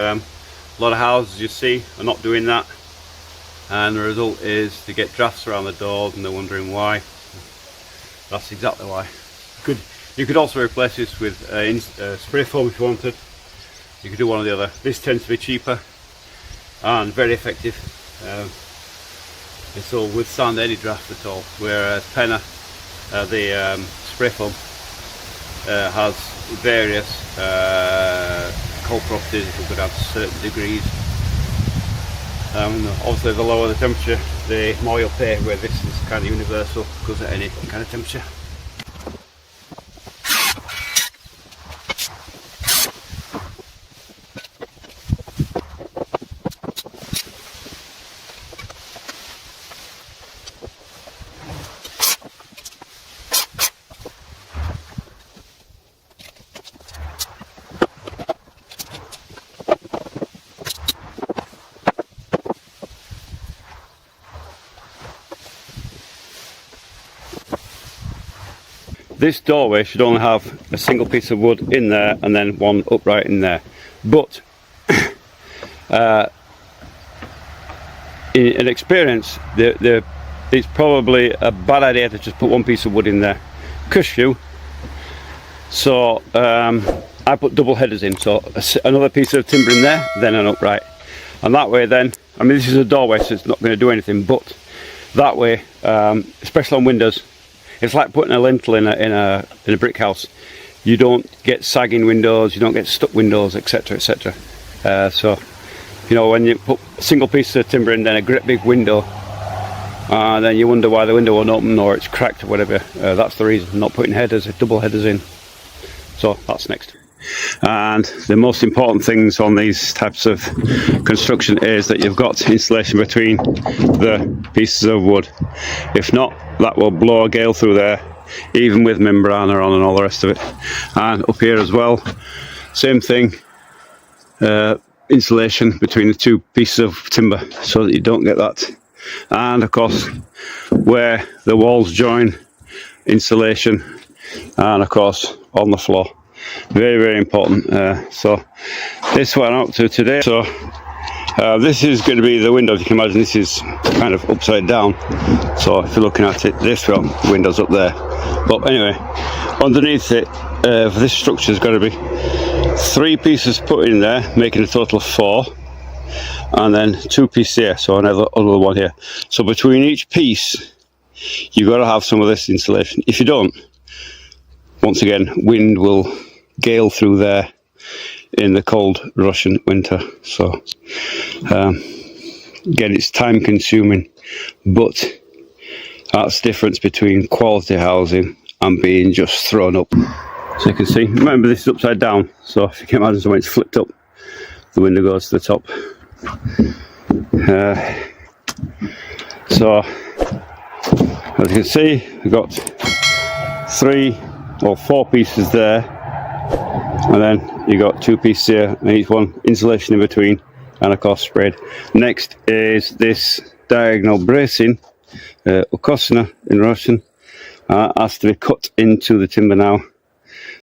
A lot of houses you see are not doing that, and the result is they get drafts around the doors and they're wondering why. That's exactly why. You could also replace this with spray foam if you wanted. You could do one or the other. This tends to be cheaper and very effective. This will withstand any draft at all, whereas Penna, the spray foam, has various cold properties if we could have certain degrees. Obviously the lower the temperature, the more you'll pay, where this is kind of universal, goes at any kind of temperature. This doorway should only have a single piece of wood in there and then one upright in there. But in experience, it's probably a bad idea to just put one piece of wood in there. Cush you. So I put double headers in, so another piece of timber in there, then an upright. And that way then, I mean this is a doorway so it's not going to do anything, but that way, especially on windows, it's like putting a lintel in a brick house. You don't get sagging windows, you don't get stuck windows, etc, etc. So, you know, when you put a single piece of timber in, then a great big window, then you wonder why the window won't open or it's cracked or whatever. That's the reason. Not putting headers, double headers in. So that's next. And the most important things on these types of construction is that you've got insulation between the pieces of wood. If not, that will blow a gale through there, even with membrana on and all the rest of it. And up here as well, same thing, insulation between the two pieces of timber so that you don't get that. And of course, where the walls join, insulation, and of course on the floor. Very, very important. So this one up to today. So this is going to be the windows. You can imagine this is kind of upside down, so if you're looking at it this way, windows up there. But anyway, underneath it, for this structure, there's got to be 3 pieces put in there, making a total of 4, and then 2 pieces here, so another one here. So between each piece you've got to have some of this insulation. If you don't, once again, wind will gale through there in the cold Russian winter. So again, it's time consuming, but that's the difference between quality housing and being just thrown up. So you can see, remember this is upside down, so if you can imagine when it's flipped up, the window goes to the top. So as you can see, we've got 3 or 4 pieces there, and then you got 2 pieces here, and each one insulation in between, and of course sprayed. Next is this diagonal bracing, ukosna in Russian, has to be cut into the timber now,